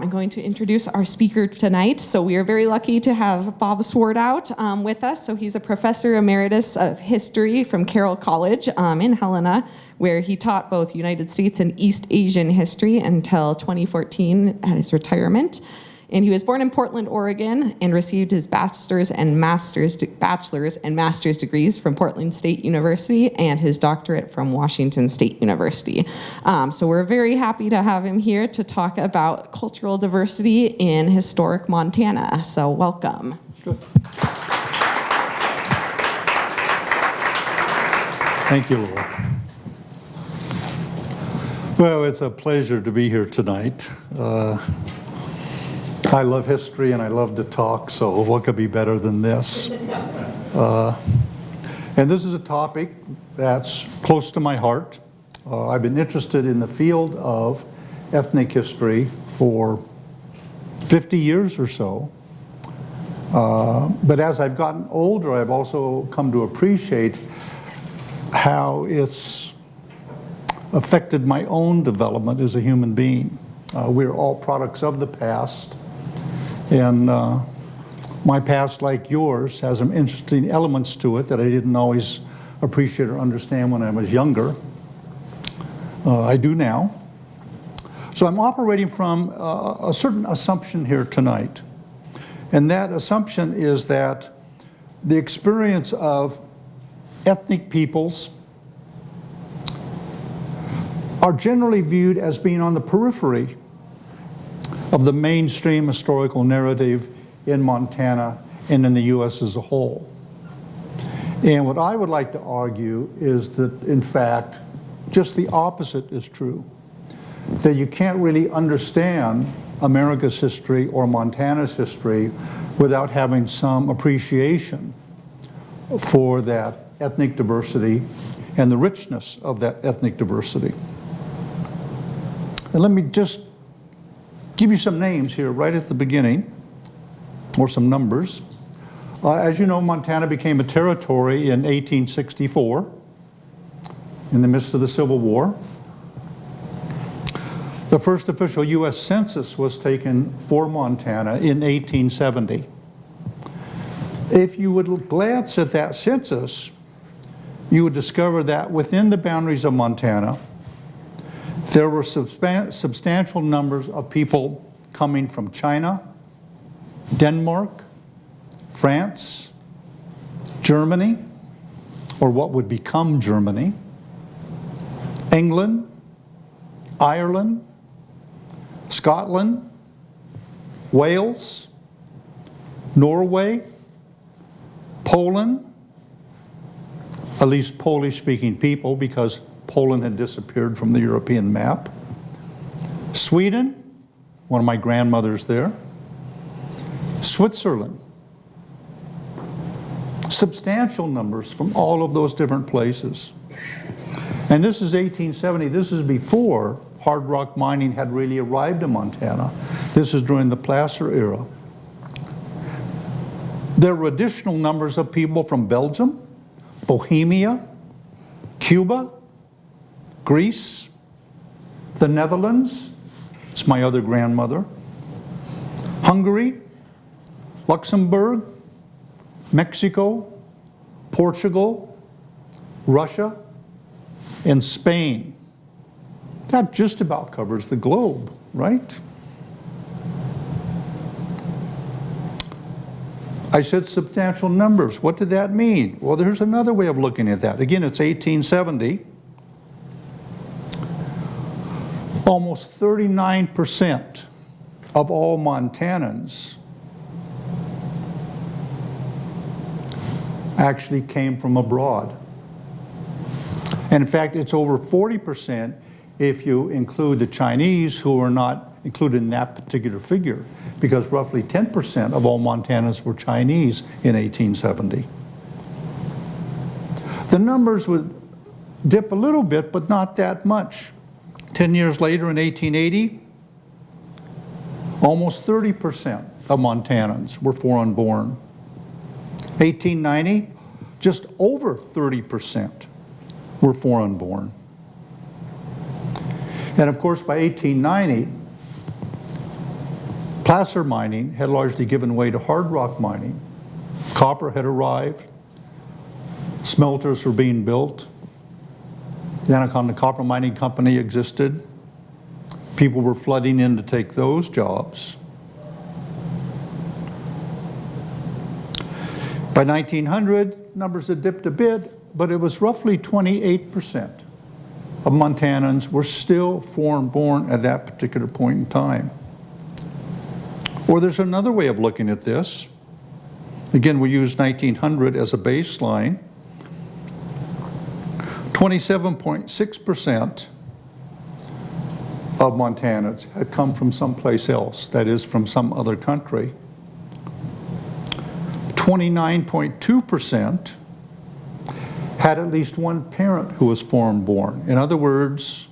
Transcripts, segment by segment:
I'm going to introduce our speaker tonight. So we are very lucky to have Bob Swartout with us. So he's a professor emeritus of history from Carroll College in Helena, where he taught both United States and East Asian history until 2014 at his retirement. And he was born in Portland, Oregon, and received his bachelor's and master's degrees from Portland State University and his doctorate from Washington State University. So we're very happy to have him here to talk about cultural diversity in historic Montana. So welcome. Good. Thank you, Laura. Well, it's a pleasure to be here tonight. I love history and I love to talk, so what could be better than this? And this is a topic that's close to my heart. I've been interested in the field of ethnic history for 50 years or so. But as I've gotten older, I've also come to appreciate how it's affected my own development as a human being. We're all products of the past. And my past, like yours, has some interesting elements to it that I didn't always appreciate or understand when I was younger. I do now. So I'm operating from a certain assumption here tonight. And that assumption is that the experience of ethnic peoples are generally viewed as being on the periphery of the mainstream historical narrative in Montana and in the U.S. as a whole. And what I would like to argue is that, in fact, just the opposite is true. That you can't really understand America's history or Montana's history without having some appreciation for that ethnic diversity and the richness of that ethnic diversity. And let me just give you some names here right at the beginning, or some numbers. As you know, Montana became a territory in 1864, in the midst of the Civil War. The first official U.S. census was taken for Montana in 1870. If you would glance at that census, you would discover that within the boundaries of Montana, there were substantial numbers of people coming from China, Denmark, France, Germany, or what would become Germany, England, Ireland, Scotland, Wales, Norway, Poland, at least Polish-speaking people, because Poland had disappeared from the European map. Sweden, one of my grandmothers there. Switzerland. Substantial numbers from all of those different places. And this is 1870. This is before hard rock mining had really arrived in Montana. This is during the Placer era. There were additional numbers of people from Belgium, Bohemia, Cuba, Greece, the Netherlands, it's my other grandmother, Hungary, Luxembourg, Mexico, Portugal, Russia, and Spain. That just about covers the globe, right? I said substantial numbers. What did that mean? Well, there's another way of looking at that. Again, it's 1870. Almost 39% of all Montanans actually came from abroad. And in fact, it's over 40% if you include the Chinese, who are not included in that particular figure, because roughly 10% of all Montanans were Chinese in 1870. The numbers would dip a little bit, but not that much. 10 years later, in 1880, almost 30% of Montanans were foreign-born. 1890, just over 30% were foreign-born. And of course, by 1890, Placer mining had largely given way to hard rock mining. Copper had arrived. Smelters were being built. The Anaconda Copper Mining Company existed. People were flooding in to take those jobs. By 1900, numbers had dipped a bit, but it was roughly 28% of Montanans were still foreign-born at that particular point in time. Or there's another way of looking at this. Again, we use 1900 as a baseline. 27.6% of Montanans had come from someplace else, that is, from some other country. 29.2% had at least one parent who was foreign-born. In other words,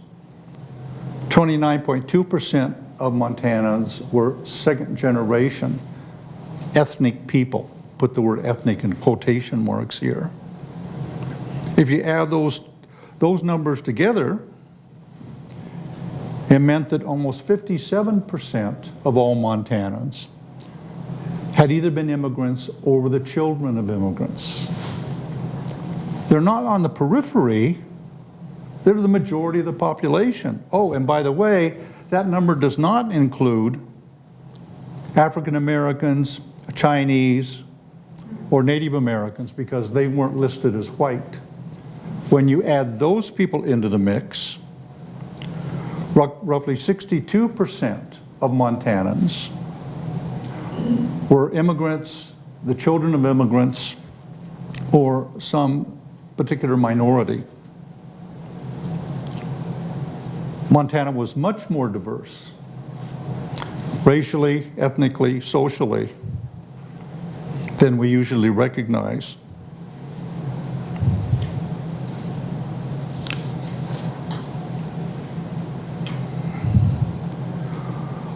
29.2% of Montanans were second-generation ethnic people. Put the word ethnic in quotation marks here. If you add those numbers together, it meant that almost 57% of all Montanans had either been immigrants or were the children of immigrants. They're not on the periphery, they're the majority of the population. Oh, and by the way, that number does not include African Americans, Chinese, or Native Americans because they weren't listed as white. When you add those people into the mix, roughly 62% of Montanans were immigrants, the children of immigrants, or some particular minority. Montana was much more diverse, racially, ethnically, socially, than we usually recognize.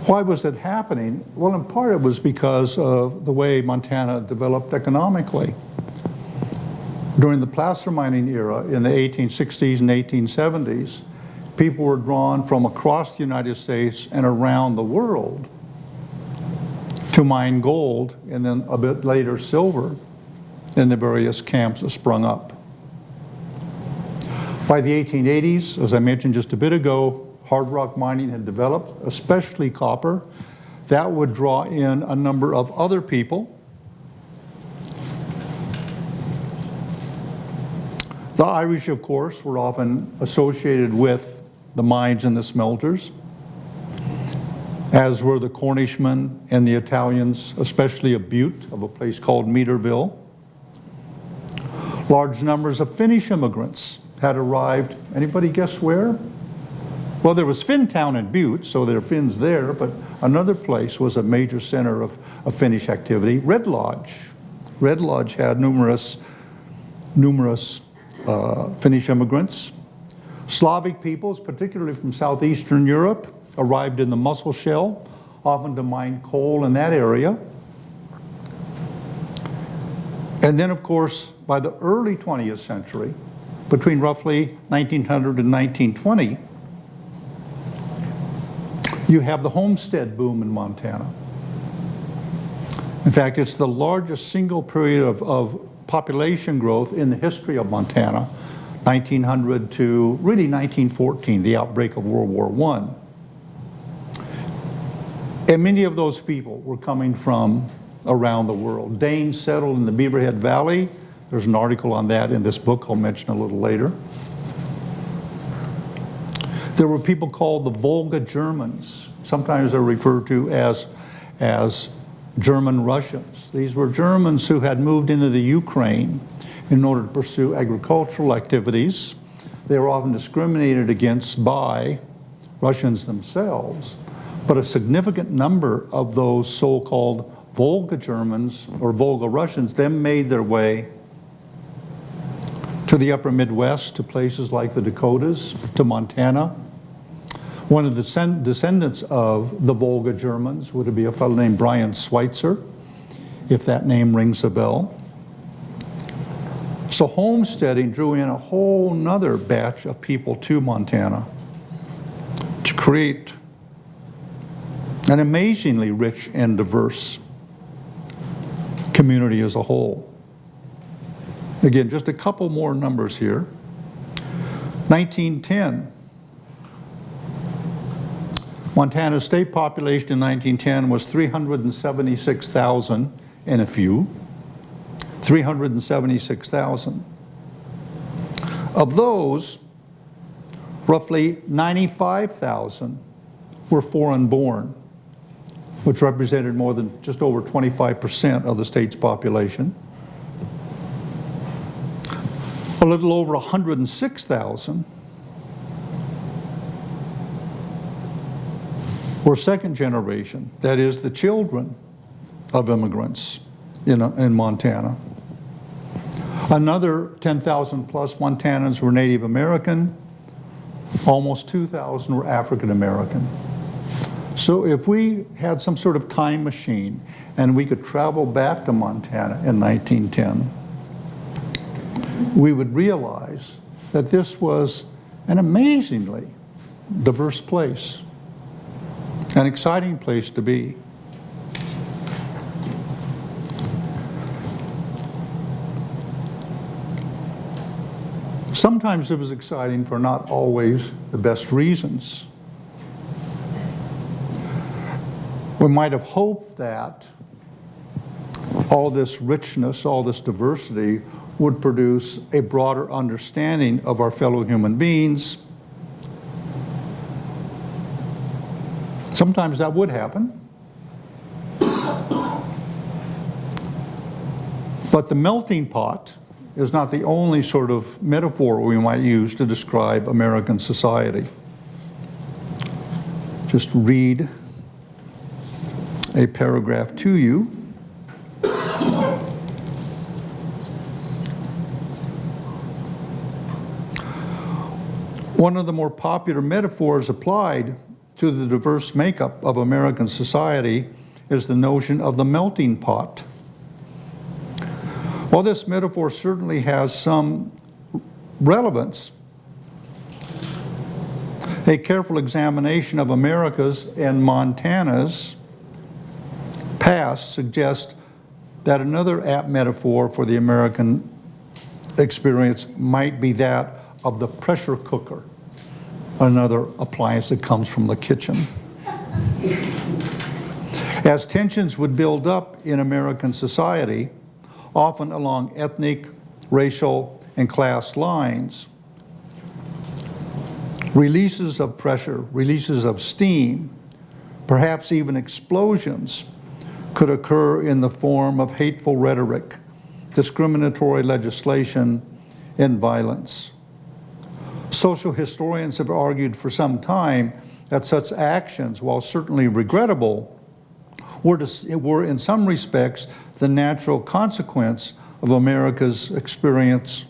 Why was it happening? Well, in part it was because of the way Montana developed economically. During the placer mining era in the 1860s and 1870s, people were drawn from across the United States and around the world to mine gold and then a bit later silver in the various camps that sprung up. By the 1880s, as I mentioned just a bit ago, hard rock mining had developed, especially copper. That would draw in a number of other people. The Irish, of course, were often associated with the mines and the smelters, as were the Cornishmen and the Italians, especially a Butte of a place called Meterville. Large numbers of Finnish immigrants had arrived. Anybody guess where? Well, there was Finntown in Butte, so there are Finns there, but another place was a major center of Finnish activity, Red Lodge. Red Lodge had numerous Finnish immigrants. Slavic peoples, particularly from southeastern Europe, arrived in the Muscle Shell, often to mine coal in that area. And then, of course, by the early 20th century, between roughly 1900 and 1920, you have the homestead boom in Montana. In fact, it's the largest single period of population growth in the history of Montana, 1900 to really 1914, the outbreak of World War I. And many of those people were coming from around the world. Danes settled in the Beaverhead Valley. There's an article on that in this book I'll mention a little later. There were people called the Volga Germans. Sometimes they're referred to as German Russians. These were Germans who had moved into the Ukraine in order to pursue agricultural activities. They were often discriminated against by Russians themselves, but a significant number of those so-called Volga Germans or Volga Russians then made their way to the upper Midwest, to places like the Dakotas, to Montana. One of the descendants of the Volga Germans would be a fellow named Brian Schweitzer, if that name rings a bell. So homesteading drew in a whole nother batch of people to Montana to create an amazingly rich and diverse community as a whole. Again, just a couple more numbers here. 1910. Montana's state population in 1910 was 376,000 and a few. 376,000. Of those, roughly 95,000 were foreign born, which represented more than just over 25% of the state's population. A little over 106,000 were second generation, that is, the children of immigrants in Montana. Another 10,000 plus Montanans were Native American. Almost 2,000 were African American. So if we had some sort of time machine and we could travel back to Montana in 1910, we would realize that this was an amazingly diverse place, an exciting place to be. Sometimes it was exciting for not always the best reasons. We might have hoped that all this richness, all this diversity would produce a broader understanding of our fellow human beings. Sometimes that would happen. But the melting pot is not the only sort of metaphor we might use to describe American society. Just read a paragraph to you. One of the more popular metaphors applied to the diverse makeup of American society is the notion of the melting pot. While this metaphor certainly has some relevance, a careful examination of America's and Montana's past suggests that another apt metaphor for the American experience might be that of the pressure cooker, another appliance that comes from the kitchen. As tensions would build up in American society, often along ethnic, racial, and class lines, releases of pressure, releases of steam, perhaps even explosions, could occur in the form of hateful rhetoric, discriminatory legislation, and violence. Social historians have argued for some time that such actions, while certainly regrettable, were in some respects the natural consequence of America's experience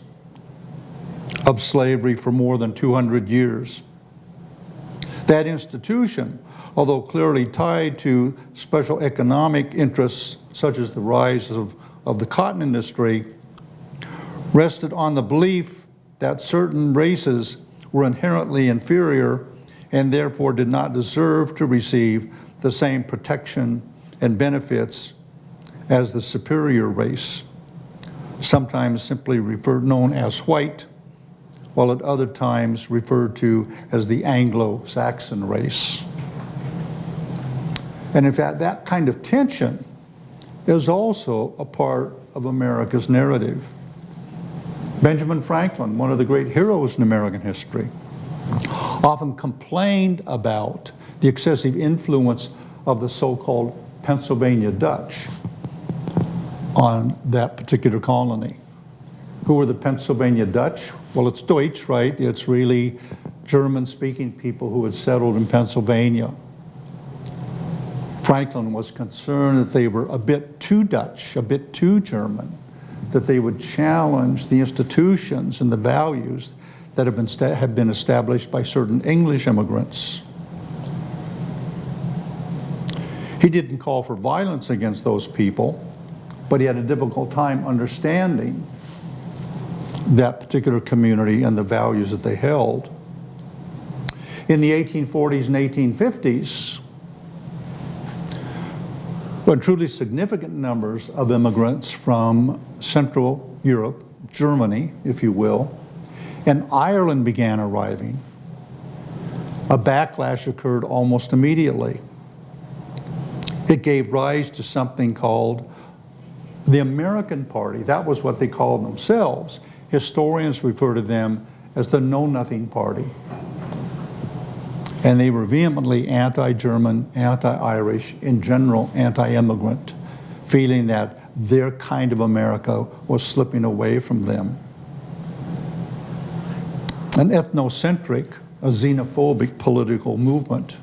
of slavery for more than 200 years. That institution, although clearly tied to special economic interests such as the rise of the cotton industry, rested on the belief that certain races were inherently inferior and therefore did not deserve to receive the same protection and benefits as the superior race, sometimes simply known as white, while at other times referred to as the Anglo-Saxon race. And in fact, that kind of tension is also a part of America's narrative. Benjamin Franklin, one of the great heroes in American history, often complained about the excessive influence of the so-called Pennsylvania Dutch on that particular colony. Who were the Pennsylvania Dutch? Well, it's Deutsch, right? It's really German-speaking people who had settled in Pennsylvania. Franklin was concerned that they were a bit too Dutch, a bit too German, that they would challenge the institutions and the values that have been established by certain English immigrants. He didn't call for violence against those people, but he had a difficult time understanding that particular community and the values that they held. In the 1840s and 1850s, but truly significant numbers of immigrants from Central Europe, Germany, if you will, and Ireland began arriving, a backlash occurred almost immediately. It gave rise to something called the American Party. That was what they called themselves. Historians refer to them as the Know-Nothing Party. And they were vehemently anti-German, anti-Irish, in general anti-immigrant, feeling that their kind of America was slipping away from them. An ethnocentric, a xenophobic political movement.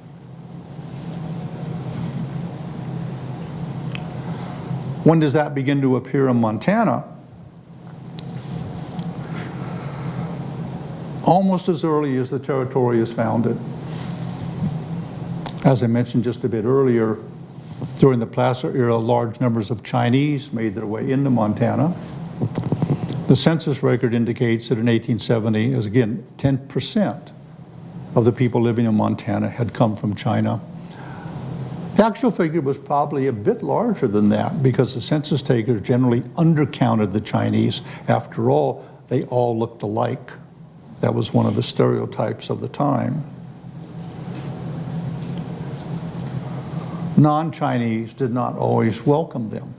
When does that begin to appear in Montana? Almost as early as the territory is founded. As I mentioned just a bit earlier, during the Placer era, large numbers of Chinese made their way into Montana. The census record indicates that in 1870, as again, 10% of the people living in Montana had come from China. The actual figure was probably a bit larger than that because the census takers generally undercounted the Chinese. After all, they all looked alike. That was one of the stereotypes of the time. Non-Chinese did not always welcome them.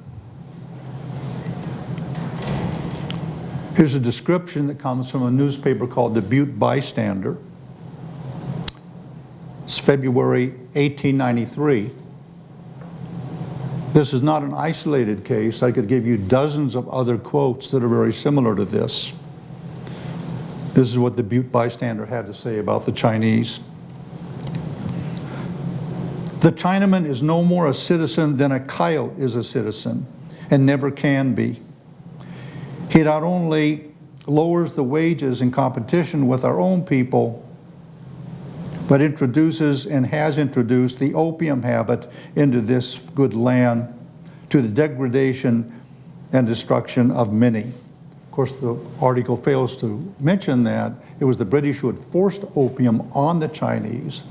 Here's a description that comes from a newspaper called the Butte Bystander. It's February 1893. This is not an isolated case. I could give you dozens of other quotes that are very similar to this. This is what the Butte Bystander had to say about the Chinese. The Chinaman is no more a citizen than a coyote is a citizen, and never can be. He not only lowers the wages in competition with our own people, but introduces and has introduced the opium habit into this good land to the degradation and destruction of many. Of course, the article fails to mention that it was the British who had forced opium on the Chinese,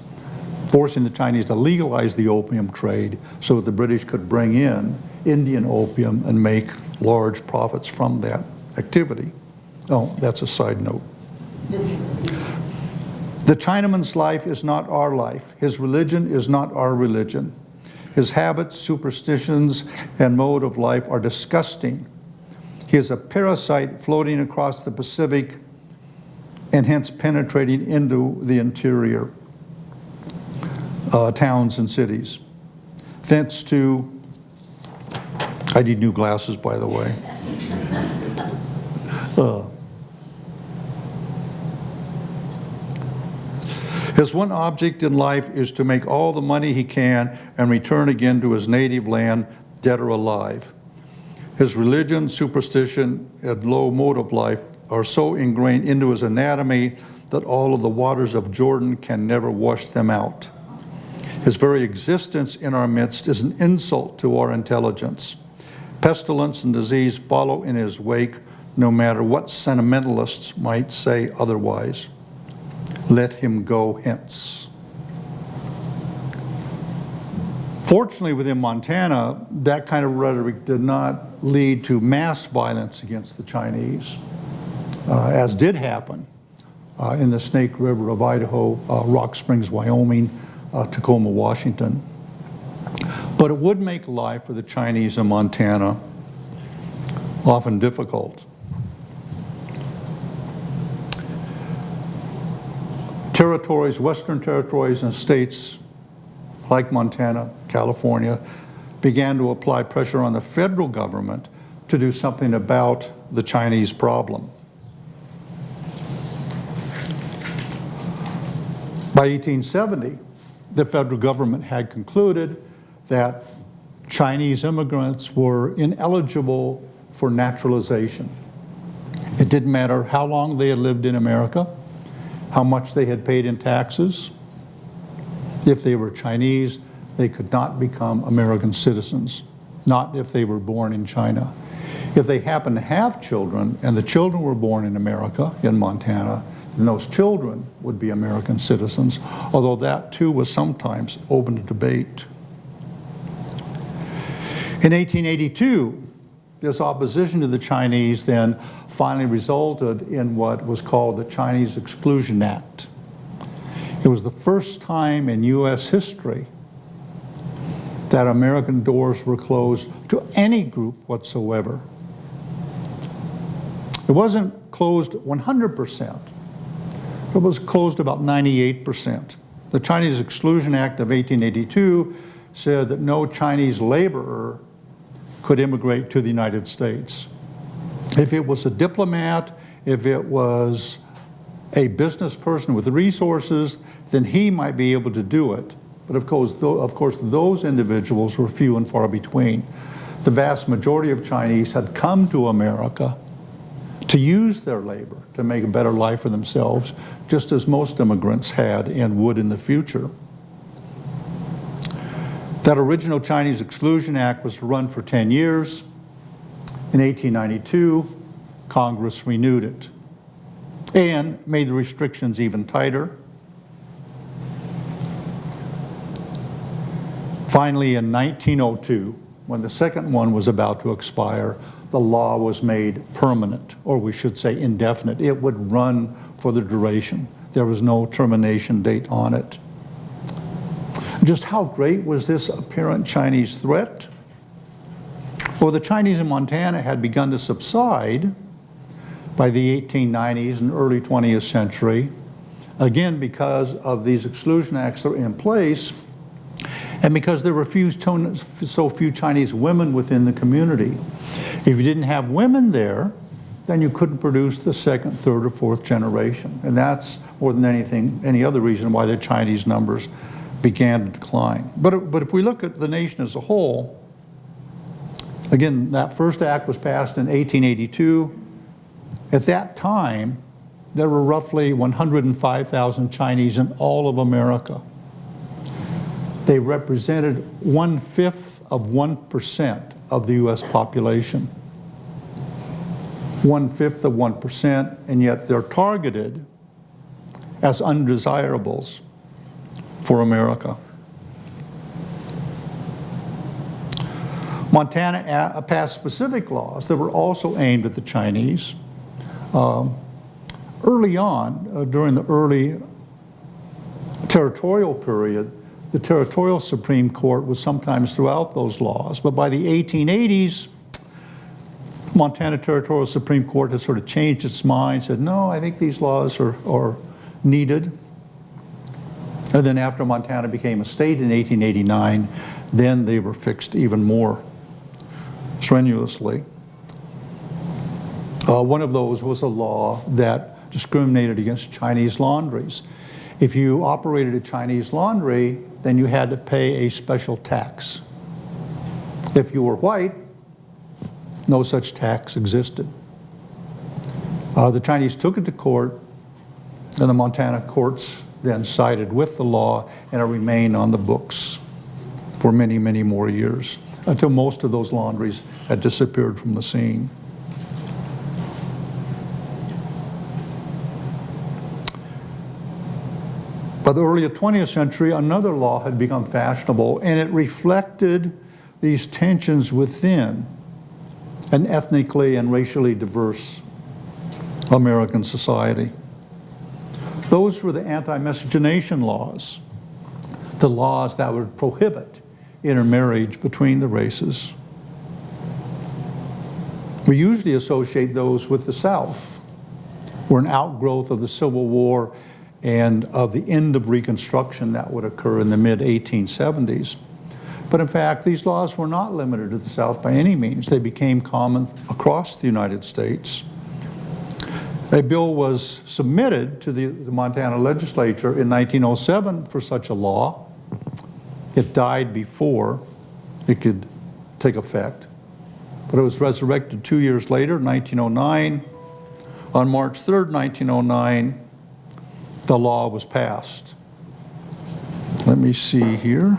forcing the Chinese to legalize the opium trade so that the British could bring in Indian opium and make large profits from that activity. Oh, that's a side note. The Chinaman's life is not our life. His religion is not our religion. His habits, superstitions, and mode of life are disgusting. He is a parasite floating across the Pacific and hence penetrating into the interior towns and cities. Thence to, I need new glasses, by the way. His one object in life is to make all the money he can and return again to his native land, dead or alive. His religion, superstition, and low mode of life are so ingrained into his anatomy that all of the waters of Jordan can never wash them out. His very existence in our midst is an insult to our intelligence. Pestilence and disease follow in his wake, no matter what sentimentalists might say otherwise. Let him go hence. Fortunately, within Montana, that kind of rhetoric did not lead to mass violence against the Chinese, as did happen in the Snake River of Idaho, Rock Springs, Wyoming, Tacoma, Washington. But it would make life for the Chinese in Montana often difficult. Territories, Western territories and states like Montana, California, began to apply pressure on the federal government to do something about the Chinese problem. By 1870, the federal government had concluded that Chinese immigrants were ineligible for naturalization. It didn't matter how long they had lived in America, how much they had paid in taxes. If they were Chinese, they could not become American citizens, not if they were born in China. If they happened to have children, and the children were born in America, in Montana, then those children would be American citizens, although that too was sometimes open to debate. In 1882, this opposition to the Chinese then finally resulted in what was called the Chinese Exclusion Act. It was the first time in U.S. history that American doors were closed to any group whatsoever. It wasn't closed 100%. It was closed about 98%. The Chinese Exclusion Act of 1882 said that no Chinese laborer could immigrate to the United States. If it was a diplomat, if it was a business person with resources, then he might be able to do it. But of course, those individuals were few and far between. The vast majority of Chinese had come to America to use their labor to make a better life for themselves, just as most immigrants had and would in the future. That original Chinese Exclusion Act was to run for 10 years. In 1892, Congress renewed it and made the restrictions even tighter. Finally, in 1902, when the second one was about to expire, the law was made permanent, or we should say indefinite. It would run for the duration. There was no termination date on it. Just how great was this apparent Chinese threat? Well, the Chinese in Montana had begun to subside by the 1890s and early 20th century, again because of these exclusion acts that were in place and because there were so few Chinese women within the community. If you didn't have women there, then you couldn't produce the second, third, or fourth generation. And that's more than any other reason why the Chinese numbers began to decline. But if we look at the nation as a whole, again, that first act was passed in 1882. At that time, there were roughly 105,000 Chinese in all of America. They represented 1/5 of 1% of the U.S. population. 1/5 of 1%, and yet they're targeted as undesirables for Montana passed specific laws that were also aimed at the Chinese. Early on, during the early territorial period, the territorial Supreme Court was sometimes throughout those laws, but by the 1880s, Montana Territorial Supreme Court has sort of changed its mind, said, no, I think these laws are needed. And then after Montana became a state in 1889, then they were fixed even more strenuously. One of those was a law that discriminated against Chinese laundries. If you operated a Chinese laundry, then you had to pay a special tax. If you were white, no such tax existed. The Chinese took it to court, and the Montana courts then sided with the law, and it remained on the books for many, many more years, until most of those laundries had disappeared from the scene. By the early 20th century, another law had become fashionable, and it reflected these tensions within an ethnically and racially diverse American society. Those were the anti-miscegenation laws, the laws that would prohibit intermarriage between the races. We usually associate those with the South. We're an outgrowth of the Civil War and of the end of Reconstruction that would occur in the mid-1870s. But in fact, these laws were not limited to the South by any means. They became common across the United States. A bill was submitted to the Montana legislature in 1907 for such a law. It died before it could take effect, but it was resurrected 2 years later, 1909. On March 3rd, 1909, the law was passed. Let me see here.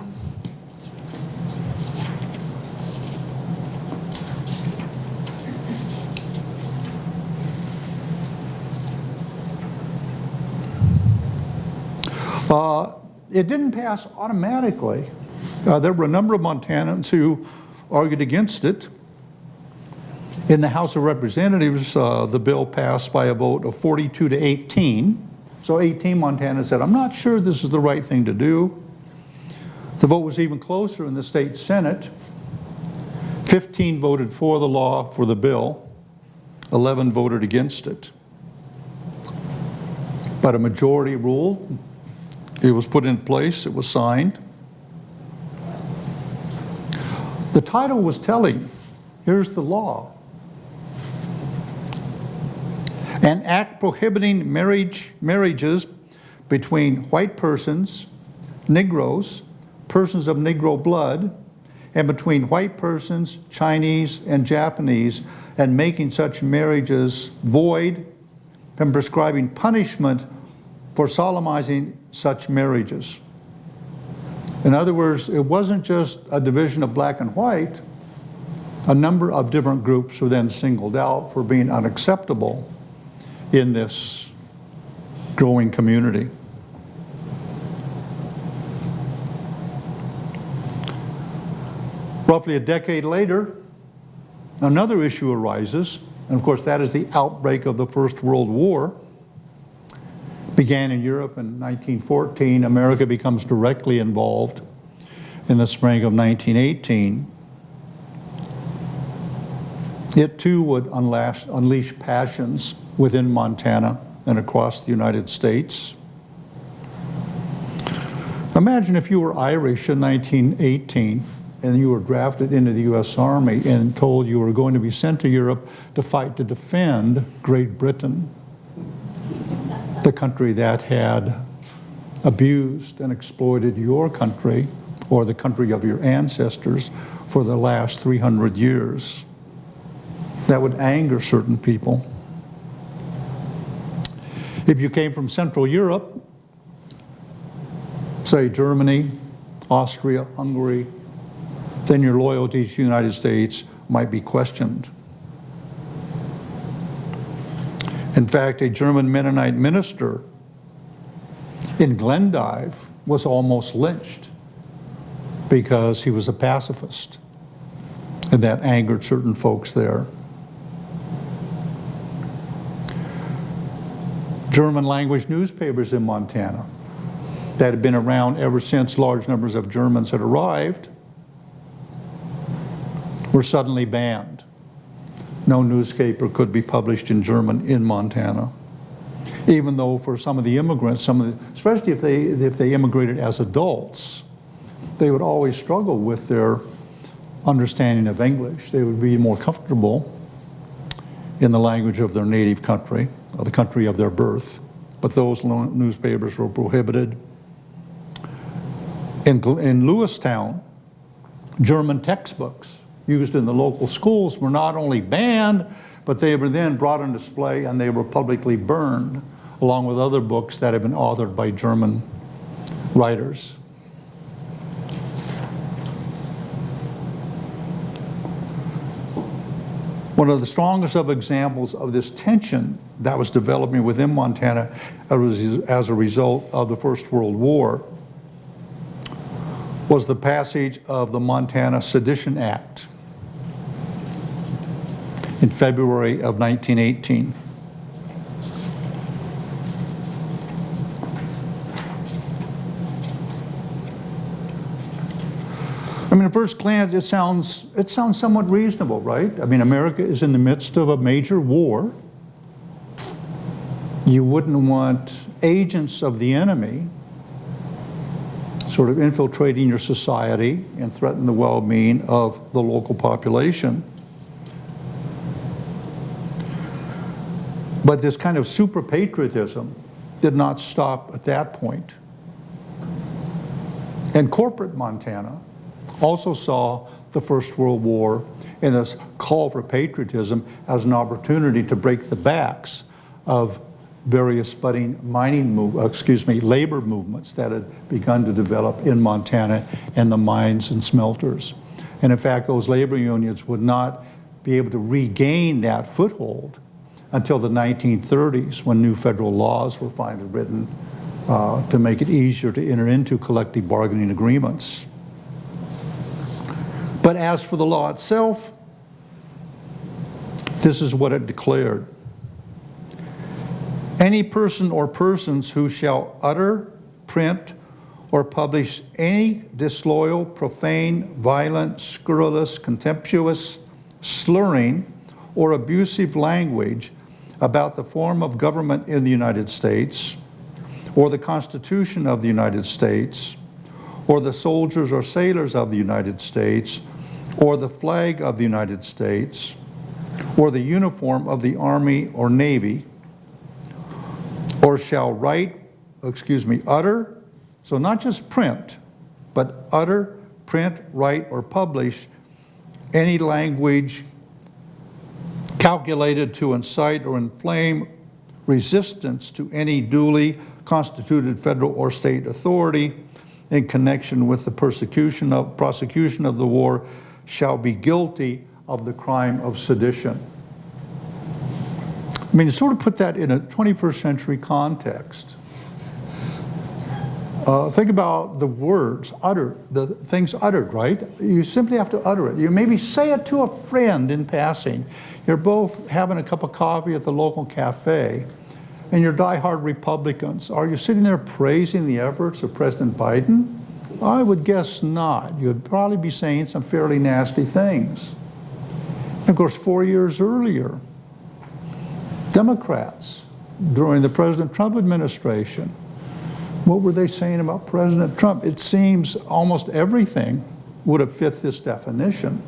It didn't pass automatically. There were a number of Montanans who argued against it. In the House of Representatives, the bill passed by a vote of 42 to 18. So 18 Montana said, I'm not sure this is the right thing to do. The vote was even closer in the state Senate. 15 voted for the law, for the bill. 11 voted against it. But a majority ruled. It was put in place. It was signed. The title was telling. Here's the law. An act prohibiting marriages between white persons, Negroes, persons of Negro blood, and between white persons, Chinese, and Japanese, and making such marriages void, and prescribing punishment for solemnizing such marriages. In other words, it wasn't just a division of black and white. A number of different groups were then singled out for being unacceptable in this growing community. Roughly a decade later, another issue arises, and of course that is the outbreak of the First World War. Began in Europe in 1914. America becomes directly involved in the spring of 1918. It too would unleash passions within Montana and across the United States. Imagine if you were Irish in 1918 and you were drafted into the U.S. Army and told you were going to be sent to Europe to fight to defend Great Britain, the country that had abused and exploited your country or the country of your ancestors for the last 300 years. That would anger certain people. If you came from Central Europe, say Germany, Austria, Hungary, then your loyalty to the United States might be questioned. In fact, a German Mennonite minister in Glendive was almost lynched because he was a pacifist, and that angered certain folks there. German language newspapers in Montana that had been around ever since large numbers of Germans had arrived were suddenly banned. No newspaper could be published in German in Montana, even though for some of the immigrants, especially if they immigrated as adults, they would always struggle with their understanding of English. They would be more comfortable in the language of their native country, or the country of their birth, but those newspapers were prohibited. In Lewistown, German textbooks used in the local schools were not only banned, but they were then brought on display and they were publicly burned, along with other books that had been authored by German writers. One of the strongest of examples of this tension that was developing within Montana as a result of the First World War was the passage of the Montana Sedition Act in February of 1918. I mean, at first glance, it sounds somewhat reasonable, right? I mean, America is in the midst of a major war. You wouldn't want agents of the enemy sort of infiltrating your society and threaten the well-being of the local population. But this kind of super patriotism did not stop at that point. And corporate Montana also saw the First World War and this call for patriotism as an opportunity to break the backs of various budding labor movements that had begun to develop in Montana and the mines and smelters. And in fact, those labor unions would not be able to regain that foothold until the 1930s, when new federal laws were finally written to make it easier to enter into collective bargaining agreements. But But as for the law itself, this is what it declared. Any person or persons who shall utter, print, or publish any disloyal, profane, violent, scurrilous, contemptuous, slurring, or abusive language about the form of government in the United States, or the Constitution of the United States, or the soldiers or sailors of the United States, or the flag of the United States, or the uniform of the Army or Navy, or shall utter, so not just print, but utter, print, write, or publish any language calculated to incite or inflame resistance to any duly constituted federal or state authority in connection with the prosecution of the war shall be guilty of the crime of sedition. I mean, to sort of put that in a 21st century context, think about the words, the things uttered, right? You simply have to utter it. You maybe say it to a friend in passing. You're both having a cup of coffee at the local cafe, and you're diehard Republicans. Are you sitting there praising the efforts of President Biden? I would guess not. You'd probably be saying some fairly nasty things. And of course, 4 years earlier, Democrats, during the President Trump administration, what were they saying about President Trump? It seems almost everything would have fit this definition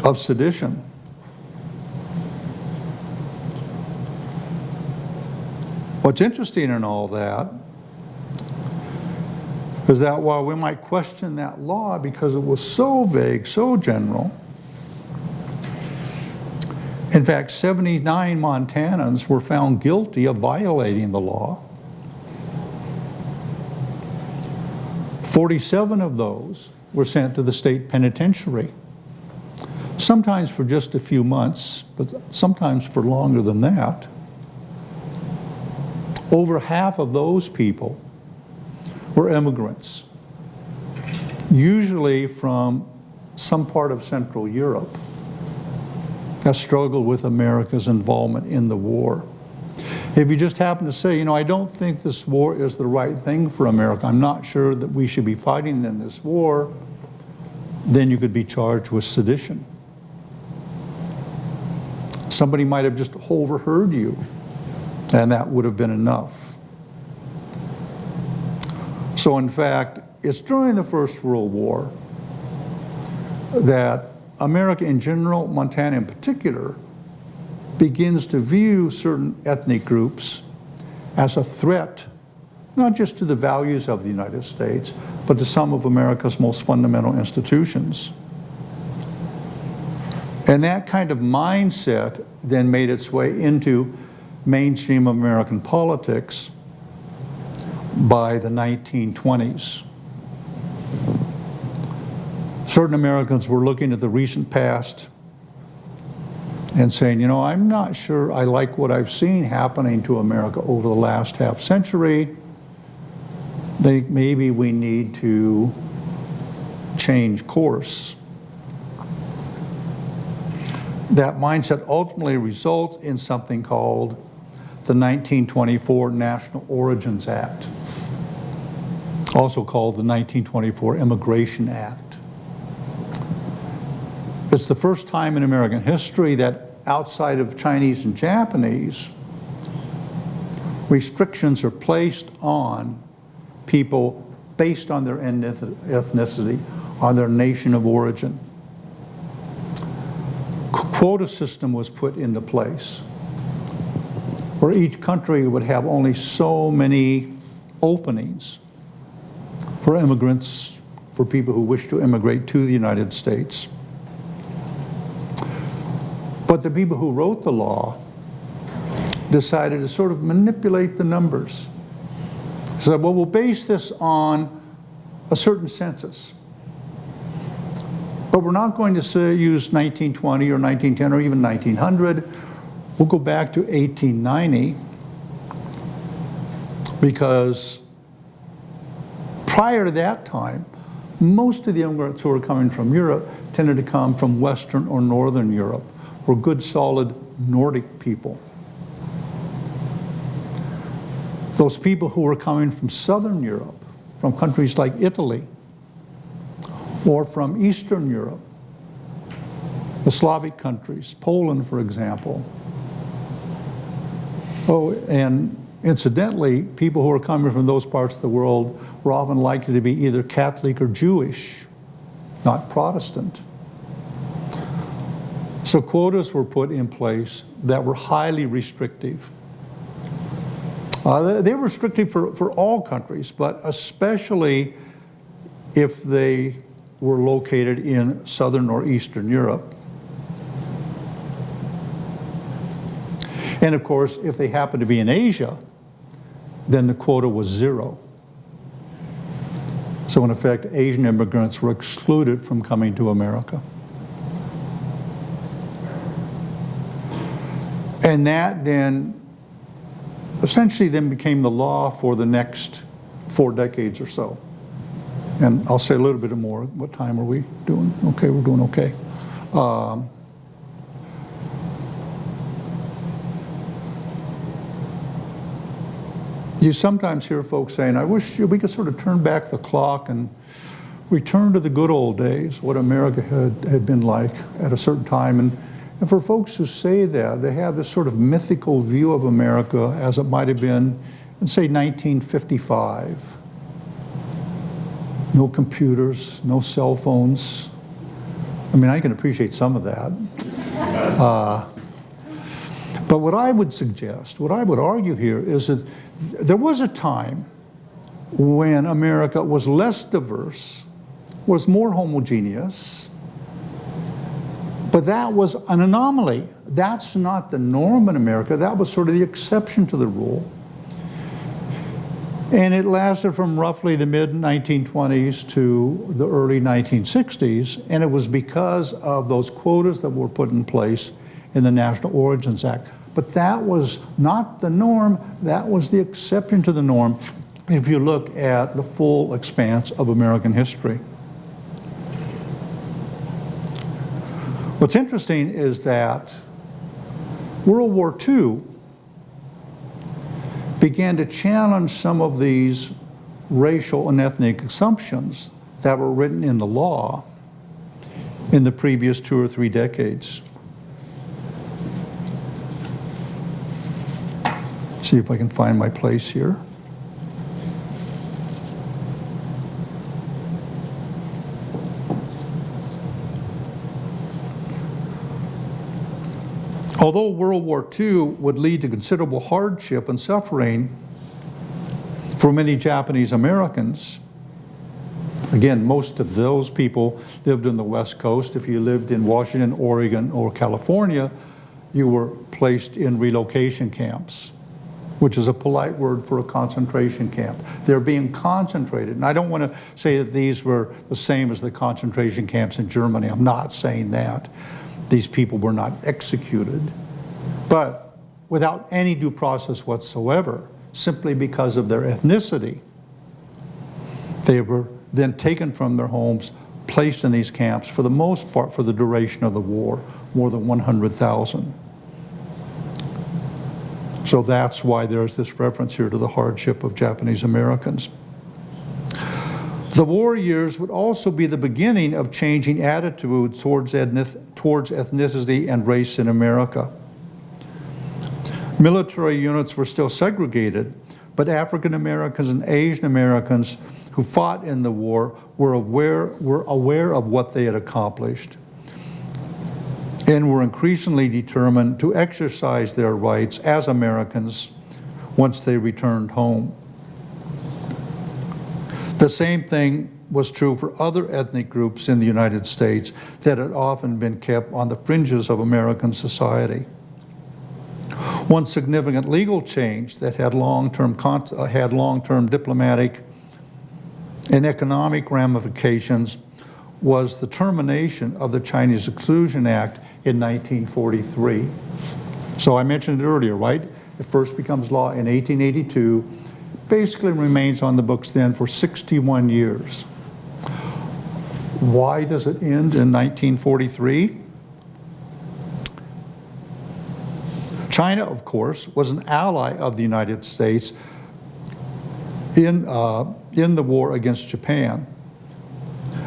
of sedition. What's interesting in all that is that while we might question that law because it was so vague, so general, in fact, 79 Montanans were found guilty of violating the law. 47 of those were sent to the state penitentiary, sometimes for just a few months, but sometimes for longer than that. Over half of those people were immigrants, usually from some part of Central Europe, that struggled with America's involvement in the war. If you just happen to say, I don't think this war is the right thing for America, I'm not sure that we should be fighting in this war, then you could be charged with sedition. Somebody might have just overheard you, and that would have been enough. So in fact, it's during the First World War that America in general, Montana in particular, begins to view certain ethnic groups as a threat, not just to the values of the United States, but to some of America's most fundamental institutions. And that kind of mindset then made its way into mainstream American politics by the 1920s. Certain Americans were looking at the recent past and saying, I'm not sure I like what I've seen happening to America over the last half century. Maybe we need to change course. That mindset ultimately results in something called the 1924 National Origins Act, also called the 1924 Immigration Act. It's the first time in American history that outside of Chinese and Japanese, restrictions are placed on people based on their ethnicity, on their nation of origin. Quota system was put into place, where each country would have only so many openings for immigrants, for people who wish to immigrate to the United States. But the people who wrote the law decided to sort of manipulate the numbers. Said, well, we'll base this on a certain census. But we're not going to use 1920 or 1910 or even 1900. We'll go back to 1890 because prior to that time, Most of the immigrants who were coming from Europe tended to come from Western or Northern Europe, were good, solid Nordic people. Those people who were coming from Southern Europe, from countries like Italy, or from Eastern Europe, the Slavic countries, Poland, for example. Oh, and incidentally, people who were coming from those parts of the world were often likely to be either Catholic or Jewish, not Protestant. So quotas were put in place that were highly restrictive. They were restrictive for all countries, but especially if they were located in Southern or Eastern Europe. And of course, if they happened to be in Asia, then the quota was 0. So in effect, Asian immigrants were excluded from coming to America. And that then essentially then became the law for the next 4 decades or so. And I'll say a little bit more. What time are we doing? Okay, we're doing okay. You sometimes hear folks saying, I wish we could sort of turn back the clock and return to the good old days, what America had been like at a certain time. And for folks who say that, they have this sort of mythical view of America as it might have been in, say, 1955. No computers, no cell phones. I mean, I can appreciate some of that. But what I would suggest, what I would argue here is that there was a time when America was less diverse, was more homogeneous, but that was an anomaly. That's not the norm in America. That was sort of the exception to the rule. And it lasted from roughly the mid-1920s to the early 1960s, and it was because of those quotas that were put in place in the National Origins Act. But that was not the norm, that was the exception to the norm if you look at the full expanse of American history. What's interesting is that World War II began to challenge some of these racial and ethnic assumptions that were written in the law in the previous 2 or 3 decades. See if I can find my place here. Although World War II would lead to considerable hardship and suffering for many Japanese Americans, again, most of those people lived on the West Coast. If you lived in Washington, Oregon, or California, you were placed in relocation camps, which is a polite word for a concentration camp. They're being concentrated. And I don't want to say that these were the same as the concentration camps in Germany. I'm not saying that. These people were not executed, but without any due process whatsoever, simply because of their ethnicity. They were then taken from their homes, placed in these camps, for the most part for the duration of the war, more than 100,000. So that's why there's this reference here to the hardship of Japanese Americans. The war years would also be the beginning of changing attitudes towards ethnicity and race in America. Military units were still segregated, but African Americans and Asian Americans who fought in the war were aware of what they had accomplished and were increasingly determined to exercise their rights as Americans once they returned home. The same thing was true for other ethnic groups in the United States that had often been kept on the fringes of American society. One significant legal change that had long-term diplomatic and economic ramifications was the termination of the Chinese Exclusion Act in 1943. So I mentioned it earlier, right? It first becomes law in 1882, basically remains on the books then for 61 years. Why does it end in 1943? China, of course, was an ally of the United States in the war against Japan.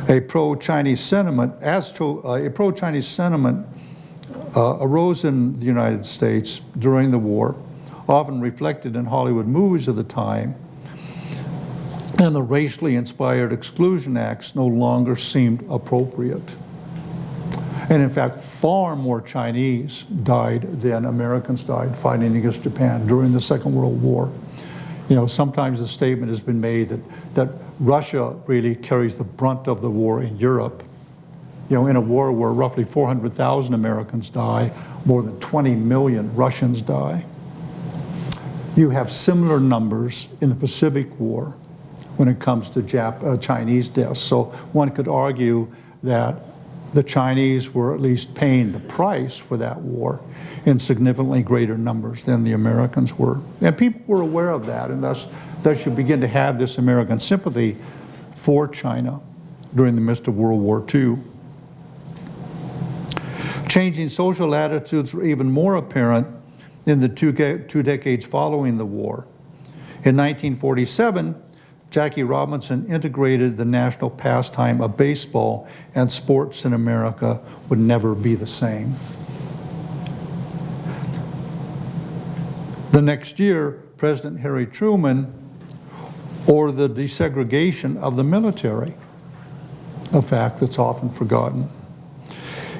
A pro-Chinese sentiment arose in the United States during the war, often reflected in Hollywood movies of the time, and the racially inspired exclusion acts no longer seemed appropriate. And in fact, far more Chinese died than Americans died fighting against Japan during the Second World War. You know, sometimes the statement has been made that Russia really carries the brunt of the war in Europe. You know, in a war where roughly 400,000 Americans die, more than 20 million Russians die. You have similar numbers in the Pacific War when it comes to Chinese deaths. So one could argue that the Chinese were at least paying the price for that war in significantly greater numbers than the Americans were. And people were aware of that, and thus you begin to have this American sympathy for China during the midst of World War II. Changing social attitudes were even more apparent in the two decades following the war. In 1947, Jackie Robinson integrated the national pastime of baseball, and sports in America would never be the same. The next year, President Harry Truman ordered the desegregation of the military, a fact that's often forgotten.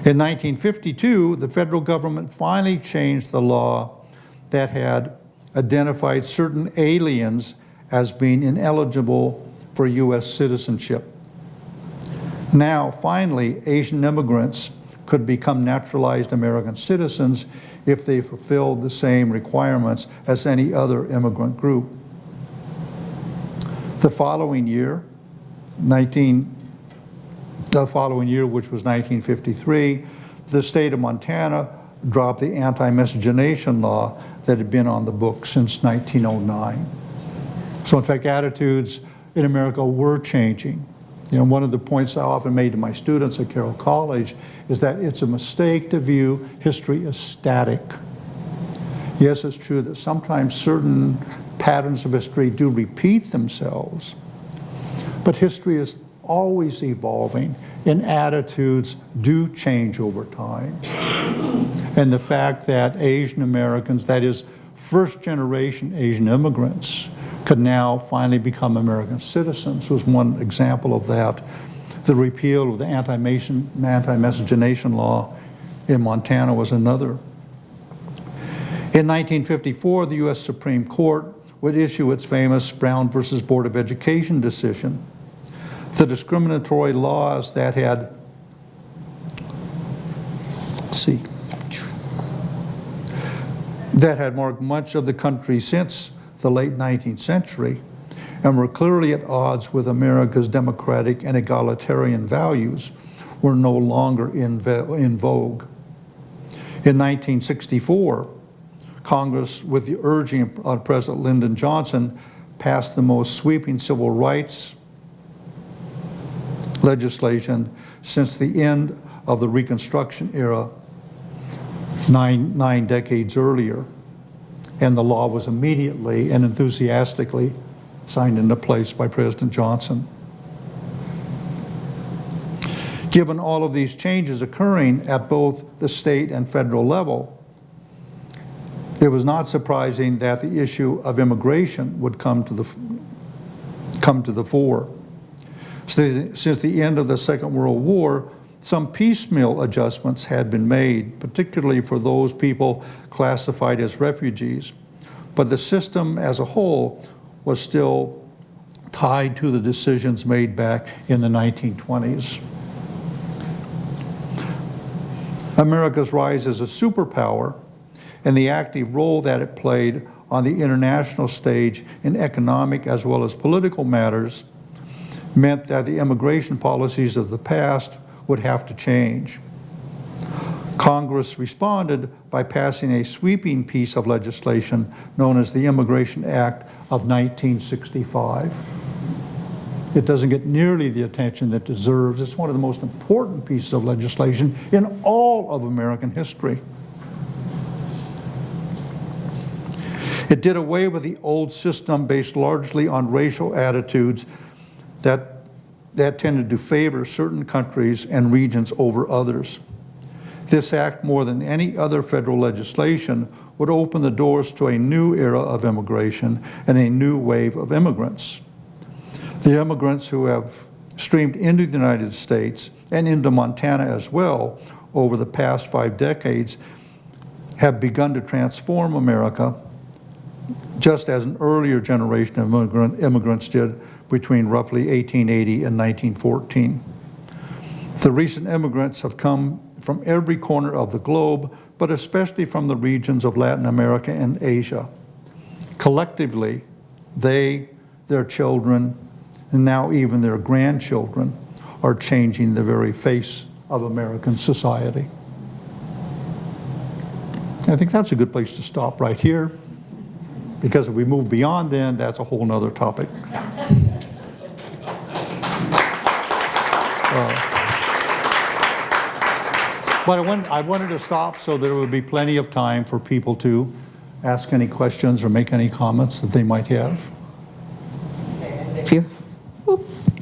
In 1952, the federal government finally changed the law that had identified certain aliens as being ineligible for U.S. citizenship. Now, finally, Asian immigrants could become naturalized American citizens if they fulfilled the same requirements as any other immigrant group. The following year, which was 1953, the state of Montana dropped the anti-miscegenation law that had been on the books since 1909. So in fact, attitudes in America were changing. You know, one of the points I often made to my students at Carroll College is that it's a mistake to view history as static. Yes, it's true that sometimes certain patterns of history do repeat themselves, but history is always evolving, and attitudes do change over time. And the fact that Asian Americans, that is, first-generation Asian immigrants, could now finally become American citizens was one example of that. The repeal of the anti-miscegenation law in Montana was another. In 1954, the U.S. Supreme Court would issue its famous Brown versus Board of Education decision. The discriminatory laws that had, that had marked much of the country since the late 19th century and were clearly at odds with America's democratic and egalitarian values were no longer in vogue. In 1964, Congress, with the urging of President Lyndon Johnson, passed the most sweeping civil rights legislation since the end of the Reconstruction era nine decades earlier. And the law was immediately and enthusiastically signed into place by President Johnson. Given all of these changes occurring at both the state and federal level, it was not surprising that the issue of immigration would come to the fore. Since the end of the Second World War, some piecemeal adjustments had been made, particularly for those people classified as refugees, but the system as a whole was still tied to the decisions made back in the 1920s. America's rise as a superpower and the active role that it played on the international stage in economic as well as political matters meant that the immigration policies of the past would have to change. Congress responded by passing a sweeping piece of legislation known as the Immigration Act of 1965. It doesn't get nearly the attention that it deserves. It's one of the most important pieces of legislation in all of American history. It did away with the old system based largely on racial attitudes that tended to favor certain countries and regions over others. This act, more than any other federal legislation, would open the doors to a new era of immigration and a new wave of immigrants. The immigrants who have streamed into the United States and into Montana as well over the past 5 decades have begun to transform America, just as an earlier generation of immigrants did between roughly 1880 and 1914. The recent immigrants have come from every corner of the globe, but especially from the regions of Latin America and Asia. Collectively, they, their children, and now even their grandchildren are changing the very face of American society. I think that's a good place to stop right here, because if we move beyond then, that's a whole nother topic. But I wanted to stop so there would be plenty of time for people to ask any questions or make any comments that they might have.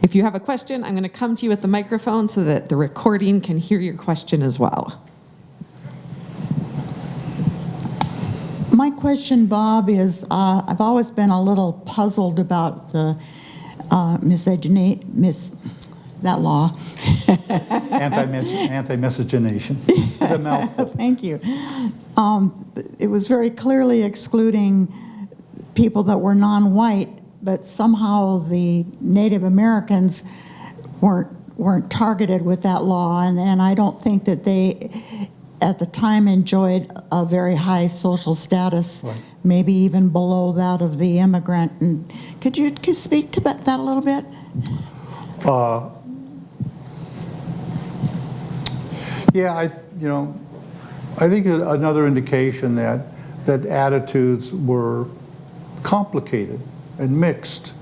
If you have a question, I'm going to come to you with the microphone so that the recording can hear your question as well. My question, Bob, is I've always been a little puzzled about the that law. Anti-miscegenation. It's a mouthful. Thank you. It was very clearly excluding people that were non-white, but somehow the Native Americans weren't targeted with that law, and I don't think that they at the time enjoyed a very high social status, right, maybe even below that of the immigrant. And could you speak to that a little bit? Yeah, I think another indication that attitudes were complicated and mixed.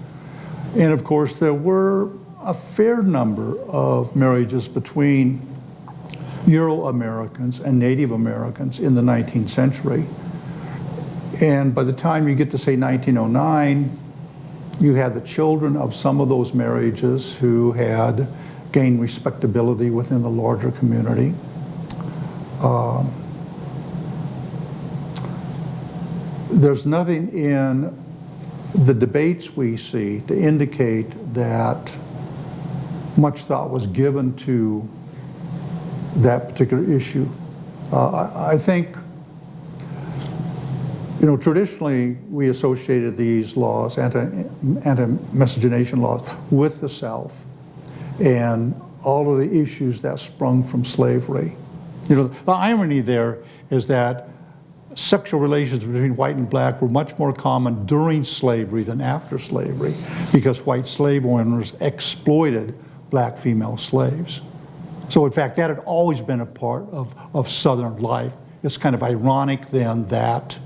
And of course, there were a fair number of marriages between Euro-Americans and Native Americans in the 19th century. And by the time you get to, say, 1909, you had the children of some of those marriages who had gained respectability within the larger community. There's nothing in the debates we see to indicate that much thought was given to that particular issue. I think, traditionally we associated these laws, anti-miscegenation laws, with the South and all of the issues that sprung from slavery. The irony there is that sexual relations between white and black were much more common during slavery than after slavery, because white slave owners exploited black female slaves. So in fact, that had always been a part of Southern life. It's kind of ironic then that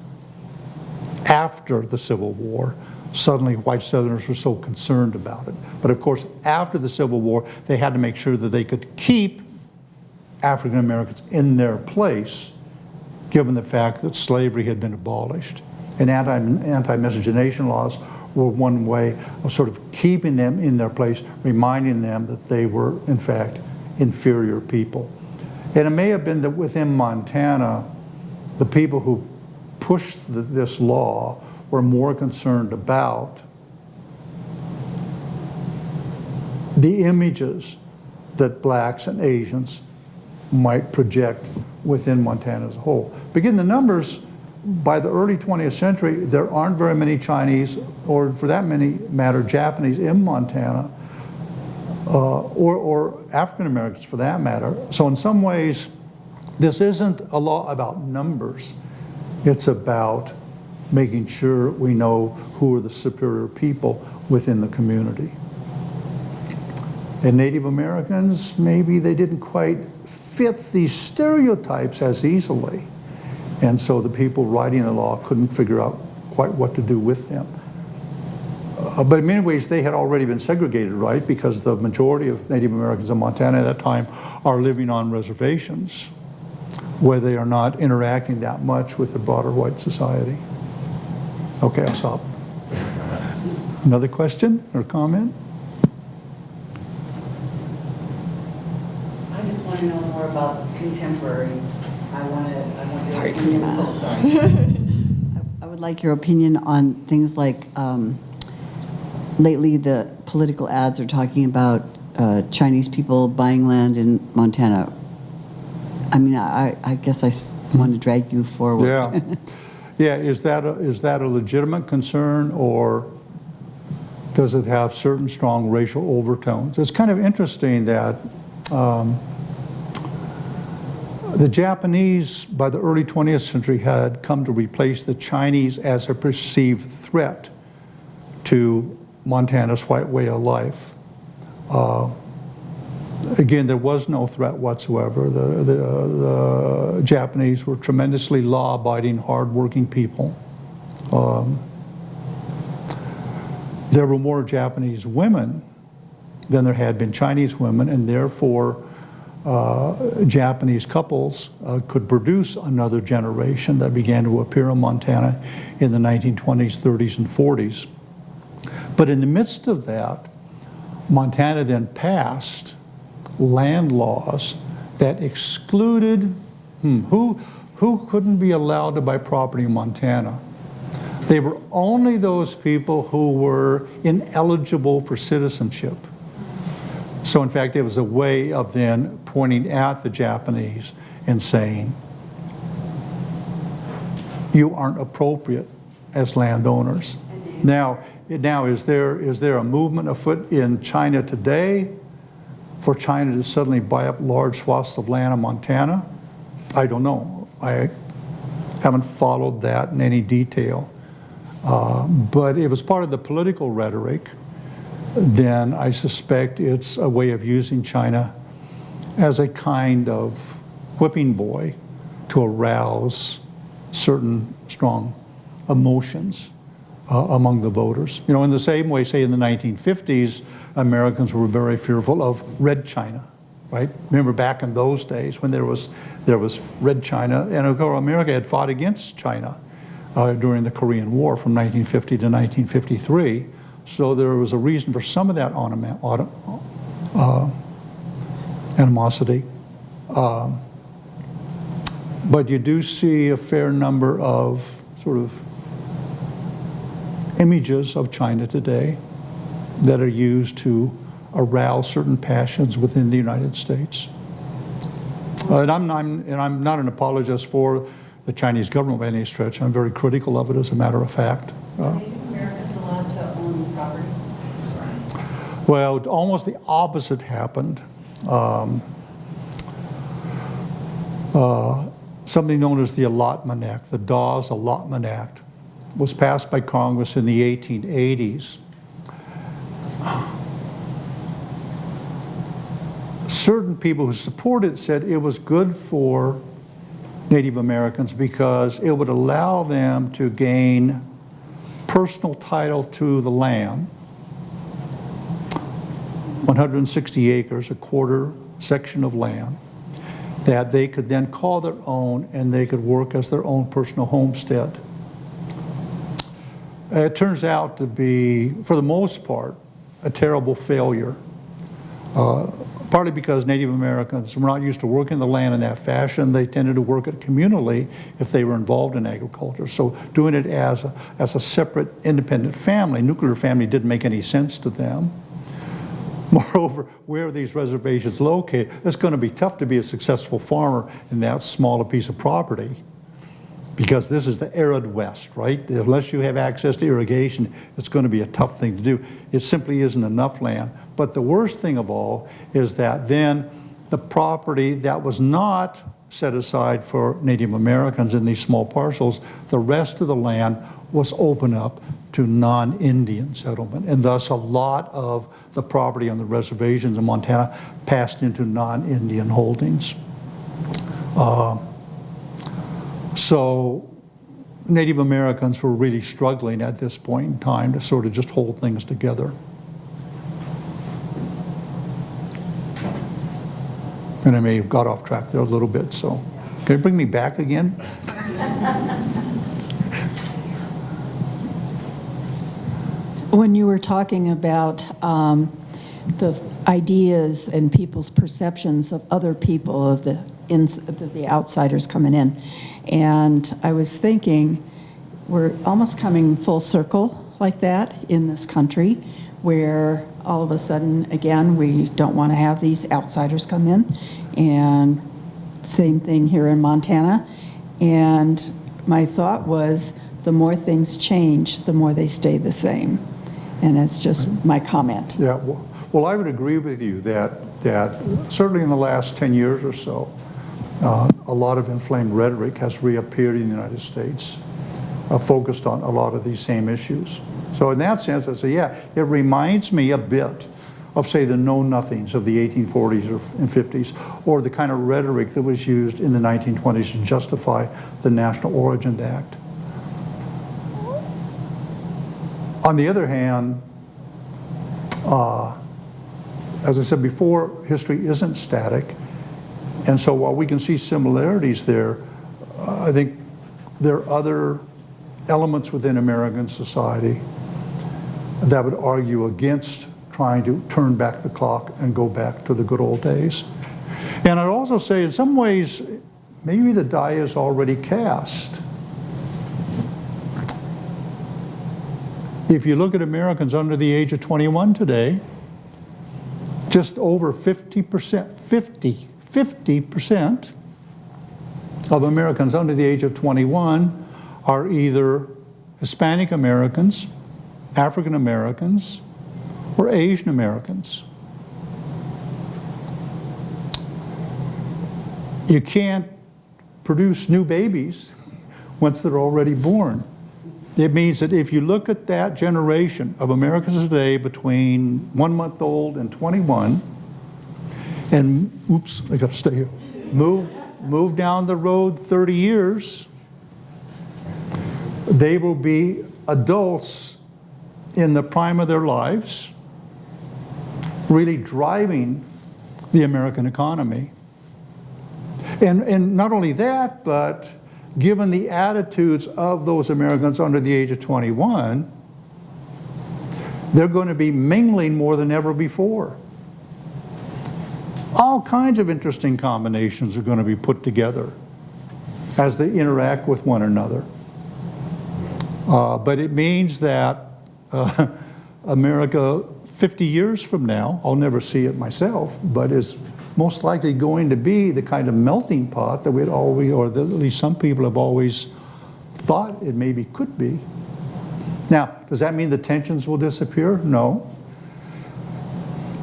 after the Civil War, suddenly white Southerners were so concerned about it. But of course, after the Civil War, they had to make sure that they could keep African Americans in their place, given the fact that slavery had been abolished. And anti-miscegenation laws were one way of sort of keeping them in their place, reminding them that they were, in fact, inferior people. And it may have been that within Montana, the people who pushed this law were more concerned about the images that blacks and Asians might project within Montana as a whole. Begin the numbers, by the early 20th century, there aren't very many Chinese, or for that matter, Japanese in Montana, or African Americans for that matter. So in some ways, this isn't a law about numbers. It's about making sure we know who are the superior people within the community. And Native Americans, maybe they didn't quite fit these stereotypes as easily. And so the people writing the law couldn't figure out quite what to do with them. But in many ways, they had already been segregated, right? Because the majority of Native Americans in Montana at that time are living on reservations where they are not interacting that much with the broader white society. Okay, I'll stop. Another question or comment? I just want to know more about contemporary. I want your Sorry, opinion. Karina. Oh, sorry. I would like your opinion on things like lately the political ads are talking about Chinese people buying land in Montana. I mean, I guess I want to drag you forward. Yeah. Yeah, is that a legitimate concern, or does it have certain strong racial overtones? It's kind of interesting that the Japanese, by the early 20th century, had come to replace the Chinese as a perceived threat to Montana's white way of life. Again, there was no threat whatsoever. The Japanese were tremendously law-abiding, hard-working people. There were more Japanese women than there had been Chinese women, and therefore Japanese couples could produce another generation that began to appear in Montana in the 1920s, 30s, and 40s. But in the midst of that, Montana then passed land laws that excluded who couldn't be allowed to buy property in Montana. They were only those people who were ineligible for citizenship. So in fact, it was a way of then pointing at the Japanese and saying, you aren't appropriate as landowners. Now is there a movement afoot in China today for China to suddenly buy up large swaths of land in Montana? I don't know. I haven't followed that in any detail. But if it's part of the political rhetoric, then I suspect it's a way of using China as a kind of whipping boy to arouse certain strong emotions among the voters. You know, in the same way, say in the 1950s, Americans were very fearful of red China, right? Remember back in those days when there was red China, and of course America had fought against China during the Korean War from 1950 to 1953. So there was a reason for some of that animosity. But you do see a fair number of sort of images of China today that are used to arouse certain passions within the United States. And I'm not an apologist for the Chinese government by any stretch. I'm very critical of it, as a matter of fact. Are Native Americans allowed to own property? Well, almost the opposite happened. Something known as the Allotment Act, the Dawes Allotment Act, was passed by Congress in the 1880s. Certain people who supported it said it was good for Native Americans because it would allow them to gain personal title to the land, 160 acres, a quarter section of land, that they could then call their own and they could work as their own personal homestead. It turns out to be, for the most part, a terrible failure. Partly because Native Americans were not used to working the land in that fashion. They tended to work it communally if they were involved in agriculture. So doing it as a separate, independent family, nuclear family, didn't make any sense to them. Moreover, where are these reservations located? It's going to be tough to be a successful farmer in that small a piece of property, because this is the arid West, right? Unless you have access to irrigation, it's going to be a tough thing to do. It simply isn't enough land. But the worst thing of all is that then the property that was not set aside for Native Americans in these small parcels, the rest of the land was open up to non-Indian settlement. And thus a lot of the property on the reservations in Montana passed into non-Indian holdings. So Native Americans were really struggling at this point in time to sort of just hold things together. And I may have got off track there a little bit, so can you bring me back again? When you were talking about the ideas and people's perceptions of other people, of the outsiders coming in, and I was thinking we're almost coming full circle like that in this country, where all of a sudden, again, we don't want to have these outsiders come in, and same thing here in Montana. And my thought was, the more things change, the more they stay the same. And it's just my comment. Yeah, well, I would agree with you that certainly in the last 10 years or so, a lot of inflamed rhetoric has reappeared in the United States, focused on a lot of these same issues. So in that sense, I say, yeah, it reminds me a bit of, say, the know-nothings of the 1840s and 50s, or the kind of rhetoric that was used in the 1920s to justify the National Origin Act. On the other hand, as I said before, history isn't static. And so while we can see similarities there, I think there are other elements within American society that would argue against trying to turn back the clock and go back to the good old days. And I'd also say in some ways, maybe the die is already cast. If you look at Americans under the age of 21 today, just over 50% of Americans under the age of 21 are either Hispanic Americans, African Americans, or Asian Americans. You can't produce new babies once they're already born. It means that if you look at that generation of Americans today between 1 month old and 21, and oops, I got to stay here, move down the road 30 years, they will be adults in the prime of their lives, really driving the American economy. And not only that, but given the attitudes of those Americans under the age of 21, they're going to be mingling more than ever before. All kinds of interesting combinations are going to be put together as they interact with one another. But it means that America 50 years from now, I'll never see it myself, but is most likely going to be the kind of melting pot that we'd always, or that at least some people have always thought it maybe could be. Now, does that mean the tensions will disappear? No.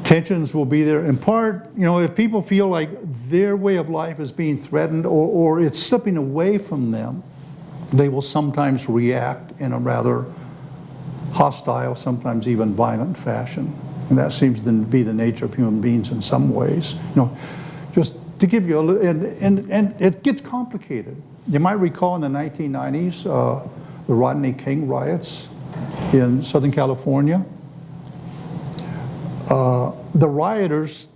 Tensions will be there in part, you know, if people feel like their way of life is being threatened or it's slipping away from them, they will sometimes react in a rather hostile, sometimes even violent fashion. And that seems to be the nature of human beings in some ways. You know, just to give you a little, and it gets complicated. You might recall in the 1990s, the Rodney King riots in Southern California. The rioters,